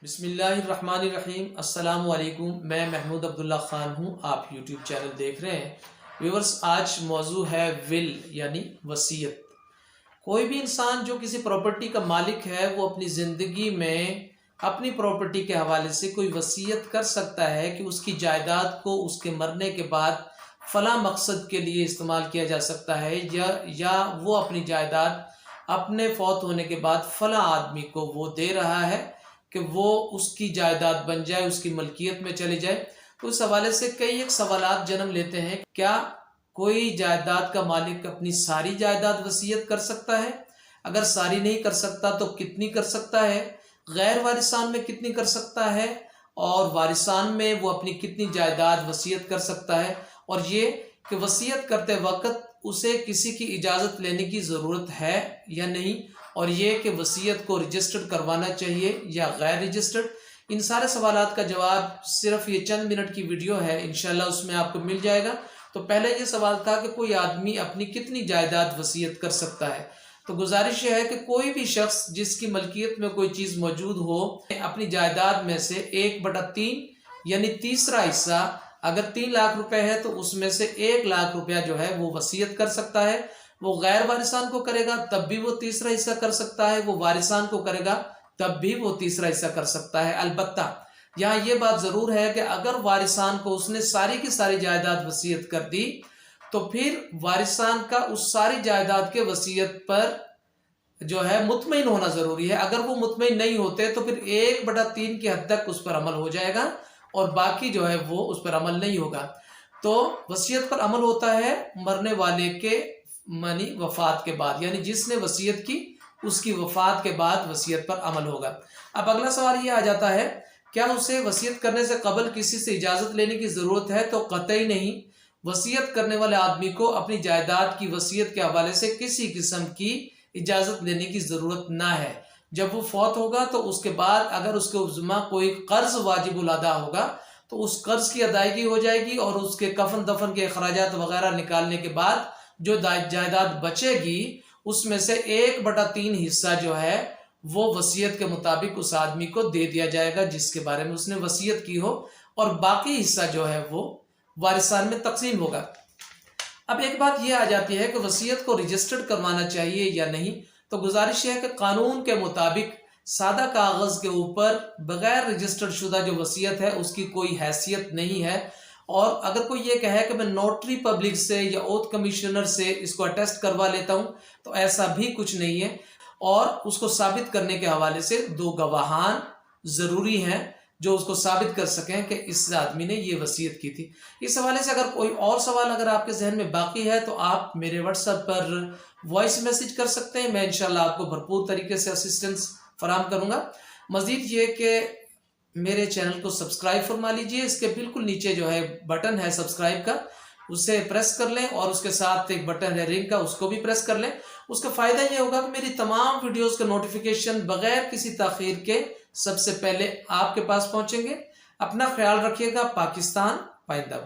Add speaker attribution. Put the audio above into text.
Speaker 1: بسم اللہ الرحمن الرحیم۔ السلام علیکم، میں محمود عبداللہ خان ہوں، آپ یوٹیوب چینل دیکھ رہے ہیں۔ ویورز، آج موضوع ہے ول یعنی وصیت۔ کوئی بھی انسان جو کسی پراپرٹی کا مالک ہے وہ اپنی زندگی میں اپنی پراپرٹی کے حوالے سے کوئی وصیت کر سکتا ہے کہ اس کی جائیداد کو اس کے مرنے کے بعد فلاں مقصد کے لیے استعمال کیا جا سکتا ہے، یا وہ اپنی جائیداد اپنے فوت ہونے کے بعد فلاں آدمی کو وہ دے رہا ہے کہ وہ اس کی جائیداد بن جائے، اس کی ملکیت میں چلے جائے۔ تو اس حوالے سے کئی ایک سوالات جنم لیتے ہیں۔ کیا کوئی جائیداد کا مالک اپنی ساری جائیداد وصیت کر سکتا ہے؟ اگر ساری نہیں کر سکتا تو کتنی کر سکتا ہے؟ غیر وارثان میں کتنی کر سکتا ہے؟ اور وارثان میں وہ اپنی کتنی جائیداد وصیت کر سکتا ہے؟ اور یہ کہ وصیت کرتے وقت اسے کسی کی اجازت لینے کی ضرورت ہے یا نہیں، اور یہ کہ وصیت کو رجسٹرڈ کروانا چاہیے یا غیر رجسٹرڈ۔ ان سارے سوالات کا جواب صرف یہ چند منٹ کی ویڈیو ہے، انشاءاللہ اس میں آپ کو مل جائے گا۔ تو پہلے یہ سوال تھا کہ کوئی آدمی اپنی کتنی جائیداد وصیت کر سکتا ہے۔ تو گزارش یہ ہے کہ کوئی بھی شخص جس کی ملکیت میں کوئی چیز موجود ہو، اپنی جائیداد میں سے 1/3 یعنی تیسرا حصہ، اگر 3 لاکھ روپے ہے تو اس میں سے 1 لاکھ روپیہ جو ہے وہ وصیت کر سکتا ہے۔ وہ غیر وارثان کو کرے گا تب بھی وہ تیسرا حصہ کر سکتا ہے، وہ وارثان کو کرے گا تب بھی وہ تیسرا حصہ کر سکتا ہے۔ البتہ یہاں یہ بات ضرور ہے کہ اگر وارثان کو اس نے ساری کی ساری جائیداد وصیت کر دی تو پھر وارثان کا اس ساری جائیداد کے وصیت پر جو ہے مطمئن ہونا ضروری ہے۔ اگر وہ مطمئن نہیں ہوتے تو پھر 1/3 کی حد تک اس پر عمل ہو جائے گا اور باقی جو ہے وہ اس پر عمل نہیں ہوگا۔ تو وصیت پر عمل ہوتا ہے مرنے والے کے وفات کے بعد، یعنی جس نے وصیت کی اس کی وفات کے بعد وصیت پر عمل ہوگا۔ اب اگلا سوال یہ آ جاتا ہے، کیا اسے وصیت کرنے سے قبل کسی سے اجازت لینے کی ضرورت ہے؟ تو قطعی نہیں۔ وصیت کرنے والے آدمی کو اپنی جائیداد کی وصیت کے حوالے سے کسی قسم کی اجازت لینے کی ضرورت نہ ہے۔ جب وہ فوت ہوگا تو اس کے بعد اگر اس کے ذمہ کوئی قرض واجب الادا ہوگا تو اس قرض کی ادائیگی ہو جائے گی، اور اس کے کفن دفن کے اخراجات وغیرہ نکالنے کے بعد جو جائیداد بچے گی اس میں سے 1/3 حصہ جو ہے وہ وصیت کے مطابق اس آدمی کو دے دیا جائے گا جس کے بارے میں اس نے وصیت کی ہو، اور باقی حصہ جو ہے وہ وارثان میں تقسیم ہوگا۔ اب ایک بات یہ آ جاتی ہے کہ وصیت کو رجسٹرڈ کروانا چاہیے یا نہیں۔ تو گزارش ہے کہ قانون کے مطابق سادہ کاغذ کے اوپر بغیر رجسٹرڈ شدہ جو وصیت ہے اس کی کوئی حیثیت نہیں ہے، اور اگر کوئی یہ کہے کہ میں نوٹری پبلک سے یا اوتھ کمشنر سے اس کو اٹیسٹ کروا لیتا ہوں تو ایسا بھی کچھ نہیں ہے، اور اس کو ثابت کرنے کے حوالے سے 2 گواہان ضروری ہیں جو اس کو ثابت کر سکیں کہ اس آدمی نے یہ وصیت کی تھی۔ اس حوالے سے اگر کوئی اور سوال اگر آپ کے ذہن میں باقی ہے تو آپ میرے واٹس ایپ پر وائس میسج کر سکتے ہیں، میں انشاءاللہ آپ کو بھرپور طریقے سے اسسٹنس فراہم کروں گا۔ مزید یہ کہ میرے چینل کو سبسکرائب فرما لیجئے، اس کے بالکل نیچے جو ہے بٹن ہے سبسکرائب کا، اسے پریس کر لیں، اور اس کے ساتھ ایک بٹن ہے رنگ کا، اس کو بھی پریس کر لیں۔ اس کا فائدہ یہ ہوگا کہ میری تمام ویڈیوز کا نوٹیفیکیشن بغیر کسی تاخیر کے سب سے پہلے آپ کے پاس پہنچیں گے۔ اپنا خیال رکھیے گا۔ پاکستان پائندہ۔